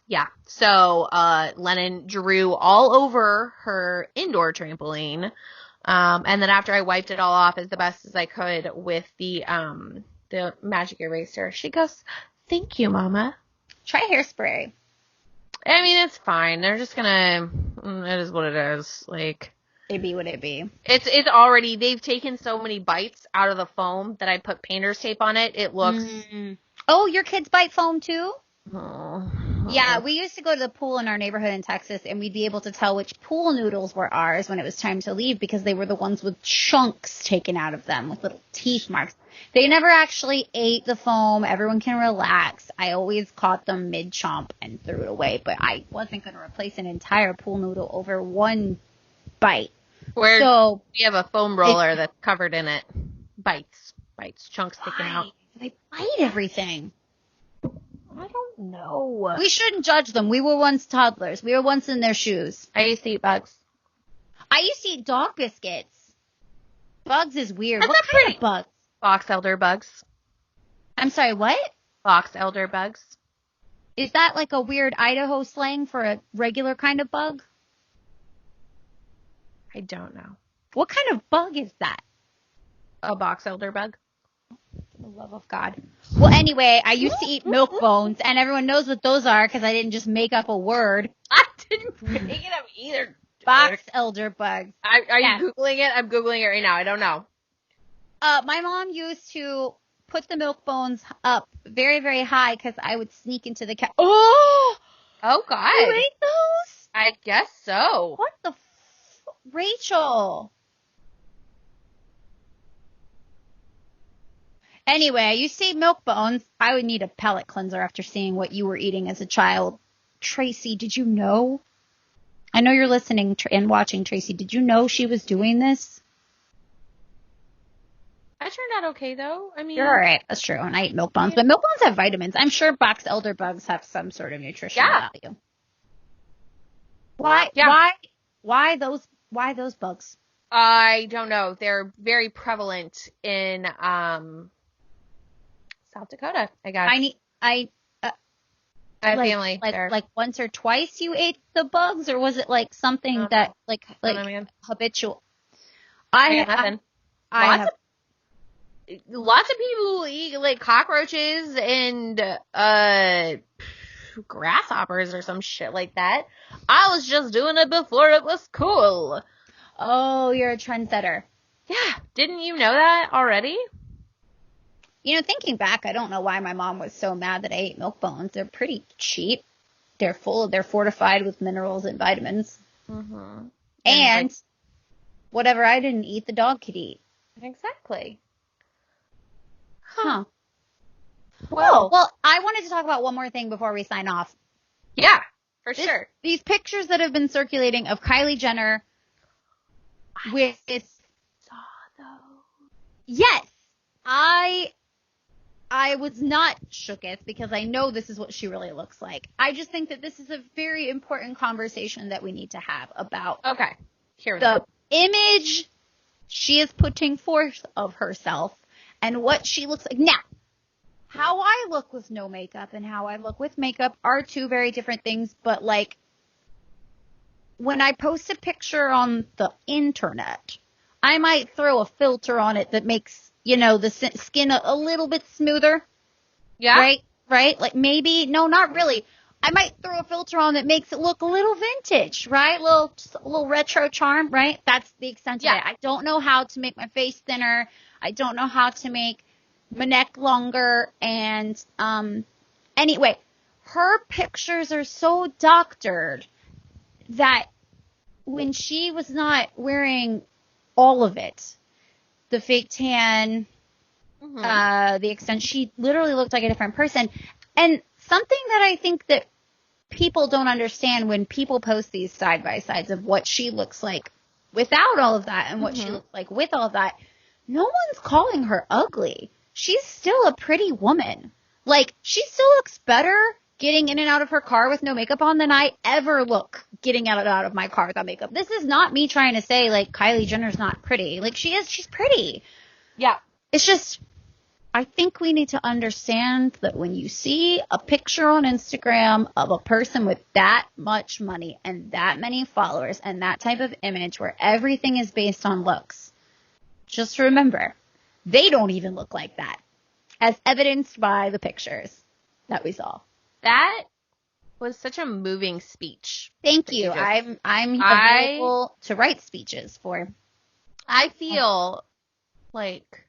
A: Yeah. So, Lennon drew all over her indoor trampoline. And then after I wiped it all off as the best as I could with the magic eraser, she goes, thank you, Mama.
B: Try hairspray.
A: I mean, it's fine. They're just gonna, it is what it is. Like,
B: It be what it be.
A: it's already, they've taken so many bites out of the foam that I put painter's tape on it. It looks.
B: Mm-hmm. Oh, your kids bite foam too?
A: Oh.
B: Yeah, we used to go to the pool in our neighborhood in Texas, and we'd be able to tell which pool noodles were ours when it was time to leave because they were the ones with chunks taken out of them with little teeth marks. They never actually ate the foam. Everyone can relax. I always caught them mid-chomp and threw it away, but I wasn't going to replace an entire pool noodle over one bite.
A: So we have a foam roller that's covered in it. Bites, chunks sticking out.
B: They bite everything.
A: I don't know.
B: We shouldn't judge them. We were once toddlers. We were once in their shoes.
A: I used to eat bugs.
B: I used to eat dog biscuits. Bugs is weird.
A: That's
B: what kind of bugs?
A: Box elder bugs.
B: I'm sorry, what?
A: Box elder bugs.
B: Is that like a weird Idaho slang for a regular kind of bug?
A: I don't know.
B: What kind of bug is that?
A: A box elder bug.
B: the love of God. Well, anyway, I used to eat milk bones, and everyone knows what those are because I didn't just make up a word.
A: I didn't make it up either.
B: Box elder bugs.
A: Are you Googling it? I'm Googling it right now. I don't know.
B: My mom used to put the milk bones up very, very high because I would sneak into the
A: Oh, God.
B: You ate those?
A: I guess so.
B: What the Rachel. Anyway, you say milk bones. I would need a palate cleanser after seeing what you were eating as a child. Tracy, did you know? I know you're listening and watching, Tracy. Did you know she was doing this?
A: I turned out okay, though. I mean,
B: you're all right. That's true. And I eat milk bones. But milk bones have vitamins. I'm sure box elder bugs have some sort of nutritional value. Why?
A: Yeah.
B: Why those bugs?
A: I don't know. They're very prevalent in South Dakota, I guess. I have family there.
B: Like once or twice you ate the bugs, or was it like something that like habitual?
A: I have lots of people who eat like cockroaches and grasshoppers or some shit like that. I was just doing it before it was cool.
B: Oh, you're a trendsetter.
A: Yeah. Didn't you know that already?
B: You know, thinking back, I don't know why my mom was so mad that I ate milk bones. They're pretty cheap. They're fortified with minerals and vitamins.
A: Mm-hmm.
B: And whatever I didn't eat, the dog could eat.
A: Exactly.
B: Huh. Well, I wanted to talk about one more thing before we sign off.
A: Yeah, for sure.
B: These pictures that have been circulating of Kylie Jenner with
A: saw those.
B: Yes. I was not shooketh because I know this is what she really looks like. I just think that this is a very important conversation that we need to have about the image she is putting forth of herself and what she looks like. Now, how I look with no makeup and how I look with makeup are two very different things, but like when I post a picture on the internet, I might throw a filter on it that makes, you know, the skin a little bit smoother.
A: Yeah.
B: Right? Like maybe, no, not really. I might throw a filter on that makes it look a little vintage, right? Just a little retro charm, right? That's the extent of it. I don't know how to make my face thinner. I don't know how to make my neck longer. And, anyway, her pictures are so doctored that when she was not wearing all of it, the fake tan, the extent, she literally looked like a different person. And something that I think that people don't understand when people post these side by sides of what she looks like without all of that and what she looks like with all of that, no one's calling her ugly. She's still a pretty woman. Like, she still looks better getting in and out of her car with no makeup on than I ever look getting out of my car without makeup. This is not me trying to say, like, Kylie Jenner's not pretty. Like, she is. She's pretty.
A: Yeah.
B: It's just, I think we need to understand that when you see a picture on Instagram of a person with that much money and that many followers and that type of image where everything is based on looks, just remember, they don't even look like that, as evidenced by the pictures that we saw.
A: That was such a moving speech.
B: Thank you. I'm available to write speeches for.
A: I feel like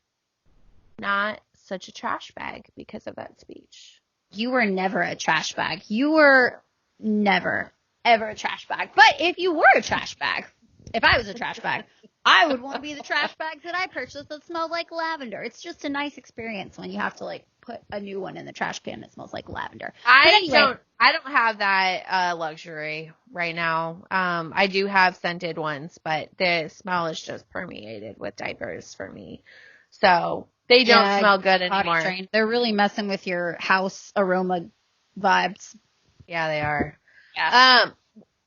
A: not such a trash bag because of that speech.
B: You were never a trash bag. You were never, ever a trash bag. But if you were a trash bag, if I was a trash bag, I would want to be the trash bags that I purchased that smell like lavender. It's just a nice experience when you have to like put a new one in the trash can that smells like lavender.
A: I don't have that luxury right now. I do have scented ones, but the smell is just permeated with diapers for me. So they don't smell good anymore.
B: They're really messing with your house aroma vibes.
A: Yeah, they are.
B: Yeah.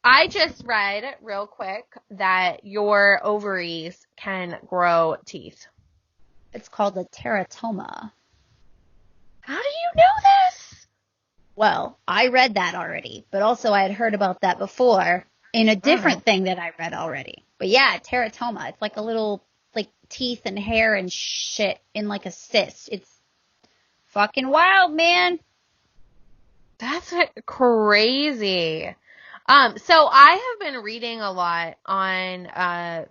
A: I just read real quick that your ovaries can grow teeth.
B: It's called a teratoma.
A: How do you know this?
B: Well, I read that already, but also I had heard about that before in a different thing that I read already. But yeah, teratoma. It's like a little like teeth and hair and shit in like a cyst. It's fucking wild, man.
A: That's crazy. So I have been reading a lot on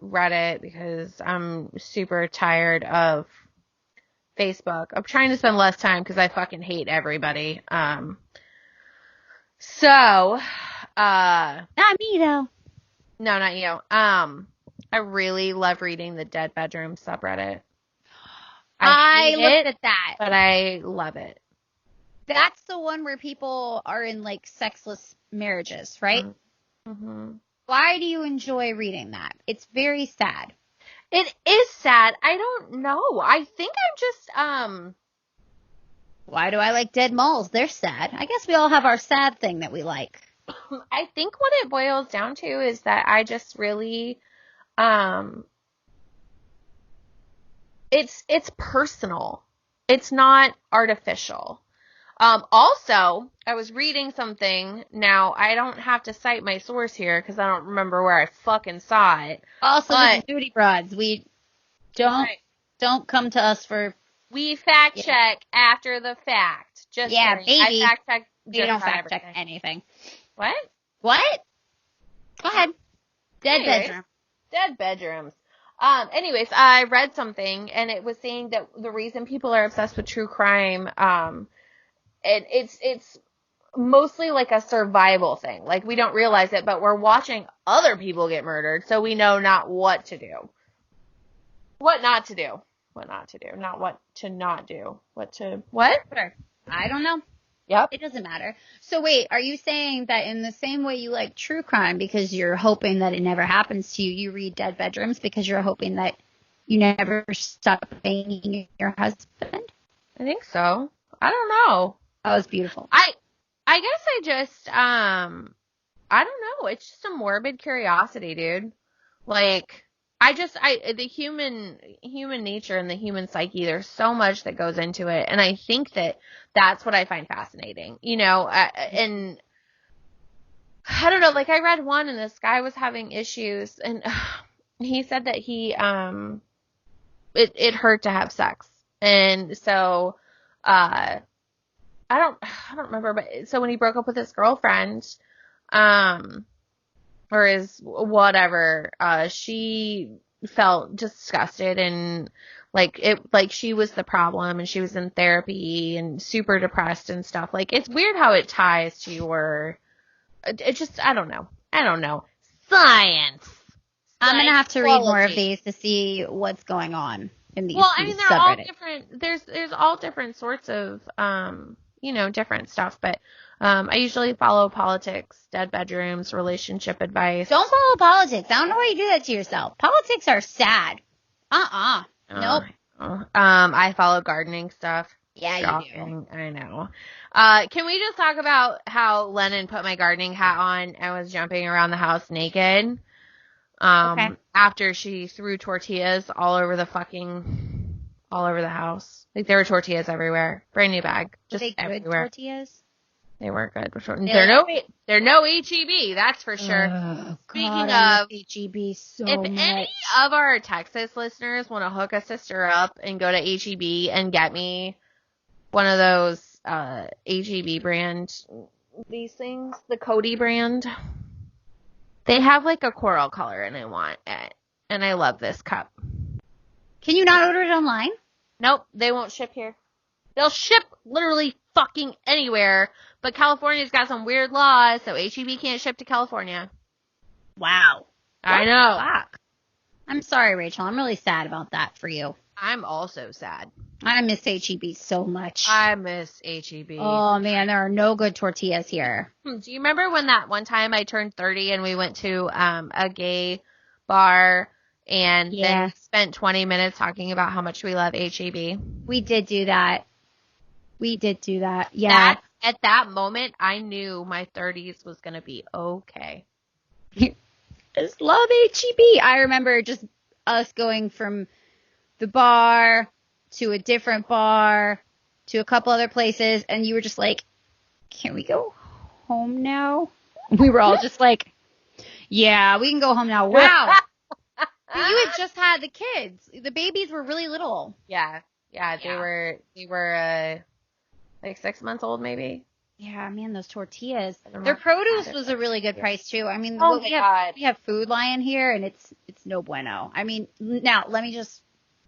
A: Reddit because I'm super tired of Facebook. I'm trying to spend less time because I fucking hate everybody. So,
B: Not me, though.
A: no, not you. I really love reading the Dead Bedroom subreddit.
B: I
A: hate
B: looked
A: it,
B: at that.
A: but I love it.
B: That's the one where people are in, like, sexless marriages, right?
A: Mm-hmm.
B: Why do you enjoy reading that? It's very sad.
A: It is sad. I don't know. I think I'm just,
B: Why do I like dead moles? They're sad. I guess we all have our sad thing that we like.
A: I think what it boils down to is that I just really, it's personal. It's not artificial. Also, I was reading something. Now, I don't have to cite my source here because I don't remember where I fucking saw it.
B: Also,
A: But-
B: this is Moody Broads. We don't come to us for...
A: We fact check after the fact. Just
B: Yeah,
A: kidding.
B: baby.
A: I fact check.
B: We don't fact check anything.
A: What?
B: What? Go ahead. Dead
A: Anyways.
B: bedroom.
A: Dead bedrooms. Anyways, I read something and it was saying that the reason people are obsessed with true crime, it's mostly like a survival thing. Like we don't realize it, but we're watching other people get murdered, so we know not what to do. What not to do. What not to do. Not what to not do. What?
B: I don't know.
A: Yep.
B: It doesn't matter. So wait, are you saying that in the same way you like true crime because you're hoping that it never happens to you, you read Dead Bedrooms because you're hoping that you never stop banging your husband?
A: I think so. I don't know.
B: That was beautiful.
A: I guess I just, I don't know. It's just a morbid curiosity, dude. Like, the human nature and the human psyche, there's so much that goes into it. And I think that that's what I find fascinating, you know, and I don't know, like I read one and this guy was having issues and he said that it hurt to have sex. And so, I don't remember, but so when he broke up with his girlfriend, or his whatever, she felt disgusted and like she was the problem and she was in therapy and super depressed and stuff. Like it's weird how it ties to your, it just, I don't know. Science.
B: I'm going to have to read more of these to see what's going on in these
A: Well, I mean, they're all
B: subreddits.
A: different. There's all different sorts of, different stuff, but I usually follow politics, dead bedrooms, relationship advice.
B: Don't follow politics. I don't know why you do that to yourself. Politics are sad. Nope.
A: I follow gardening stuff.
B: Yeah,
A: Shocking. I know. Can we just talk about how Lennon put my gardening hat on and was jumping around the house naked?
B: Okay.
A: After she threw tortillas all over the house. Like there were tortillas everywhere. Brand new bag. Just
B: Are they good
A: everywhere.
B: tortillas?
A: They were good. They're no HEB, that's for sure.
B: Oh,
A: Speaking
B: God,
A: of,
B: HEB so
A: if
B: much.
A: any of our Texas listeners want to hook a sister up and go to HEB and get me one of those HEB brand, these things, the Cody brand, they have like a coral color and I want it. And I love this cup.
B: Can you not order it online?
A: Nope, they won't ship here. They'll ship literally fucking anywhere, but California's got some weird laws, so HEB can't ship to California.
B: Wow.
A: I know.
B: Fuck. I'm sorry, Rachel. I'm really sad about that for you.
A: I'm also sad.
B: I miss HEB so much.
A: I miss HEB.
B: Oh, man, there are no good tortillas here.
A: Do you remember when that one time I turned 30 and we went to a gay bar and then spent 20 minutes talking about how much we love HEB?
B: We did do that. Yeah.
A: At that moment, I knew my 30s was going to be okay.
B: Just love HEB. I remember just us going from the bar to a different bar to a couple other places, and you were just like, can we go home now? We were all just like, yeah, we can go home now. Wow. You had just had the kids. The babies were really little.
A: Yeah, they were Like 6 months old, maybe.
B: Yeah, man, those tortillas.
A: They're
B: Their
A: not
B: produce
A: bad.
B: was a really good price too. I mean,
A: Oh
B: what
A: my God.
B: we have Food Lion here, and it's no bueno. I mean, now let me just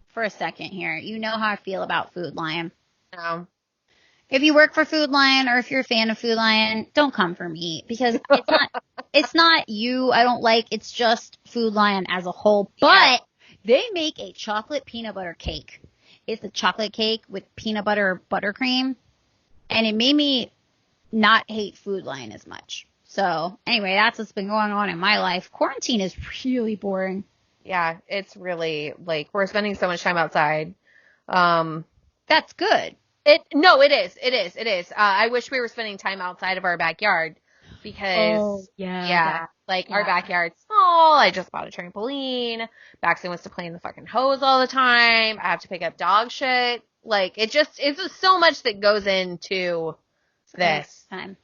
B: for a second here. You know how I feel about Food Lion.
A: No.
B: If you work for Food Lion or if you're a fan of Food Lion, don't come for me because it's not you I don't like. It's just Food Lion as a whole. But they make a chocolate peanut butter cake. It's a chocolate cake with peanut butter buttercream, and it made me not hate Food Lion as much. So anyway, that's what's been going on in my life. Quarantine is really boring.
A: Yeah, it's really, like, we're spending so much time outside.
B: That's good.
A: It is. I wish we were spending time outside of our backyard because, our backyard's small. I just bought a trampoline. Baxton wants to play in the fucking hose all the time. I have to pick up dog shit. Like, it's just so much that goes into this.
B: Time.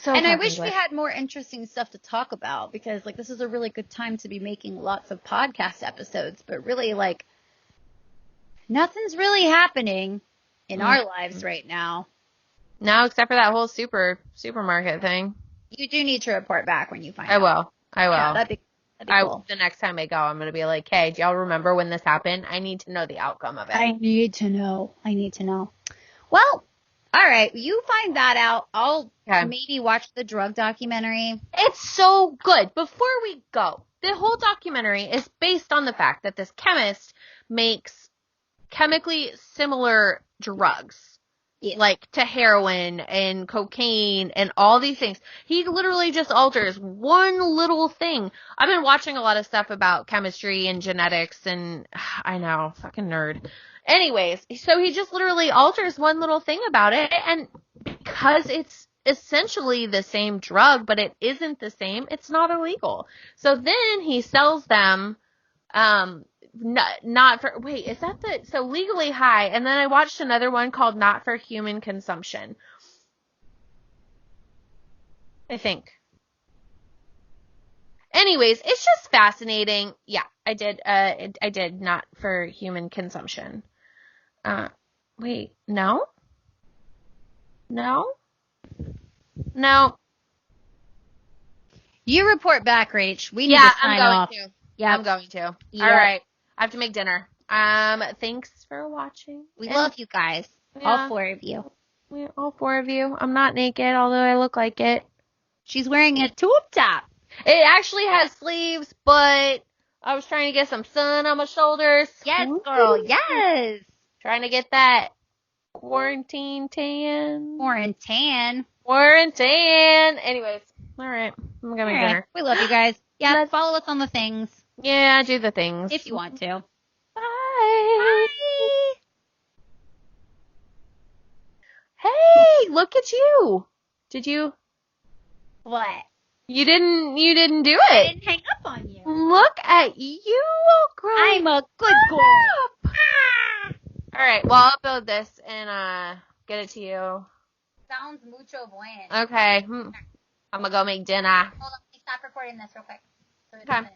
A: So
B: and I wish we had more interesting stuff to talk about because, like, this is a really good time to be making lots of podcast episodes, but really, like, nothing's really happening in our lives right now.
A: No, except for that whole supermarket thing.
B: You do need to report back when you find out.
A: I will.
B: Yeah, that'd be cool.
A: The next time I go, I'm going to be like, hey, do y'all remember when this happened? I need to know the outcome of it.
B: I need to know. Well, all right. You find that out. I'll maybe watch the drug documentary.
A: It's so good. Before we go, the whole documentary is based on the fact that this chemist makes chemically similar drugs.
B: Yeah.
A: Like to heroin and cocaine and all these things. He literally just alters one little thing. I've been watching a lot of stuff about chemistry and genetics and I know, fucking nerd. Anyways, so he just literally alters one little thing about it, and because it's essentially the same drug, but it isn't the same, it's not illegal. So then he sells them not for, wait, is that so legally high, and then I watched another one called not for human consumption, I think. Anyways, it's just fascinating. Yeah, I did not for human consumption. Wait, no?
B: You report back, Rach. We need to sign off.
A: Yeah, I'm going to. Yep. All right. I have to make dinner. Thanks for watching.
B: We love you guys. Yeah. All four of you.
A: Yeah, all four of you. I'm not naked, although I look like it.
B: She's wearing a tube top.
A: It actually has sleeves, but I was trying to get some sun on my shoulders.
B: Yes, girl. Yes.
A: Trying to get that quarantine tan. Anyways, all right. I'm going to make dinner.
B: We love you guys. Yeah, follow us on the things.
A: Yeah, do the things.
B: If you want to.
A: Bye. Hey, look at you. Did you?
B: What?
A: You didn't do it.
B: I didn't hang up on you.
A: Look at you, girl.
B: I'm a good girl.
A: All right, well, I'll build this and get it to you.
B: Sounds mucho bueno.
A: Okay. I'm going to go make dinner.
B: Hold on, stop recording this real quick.
A: Okay.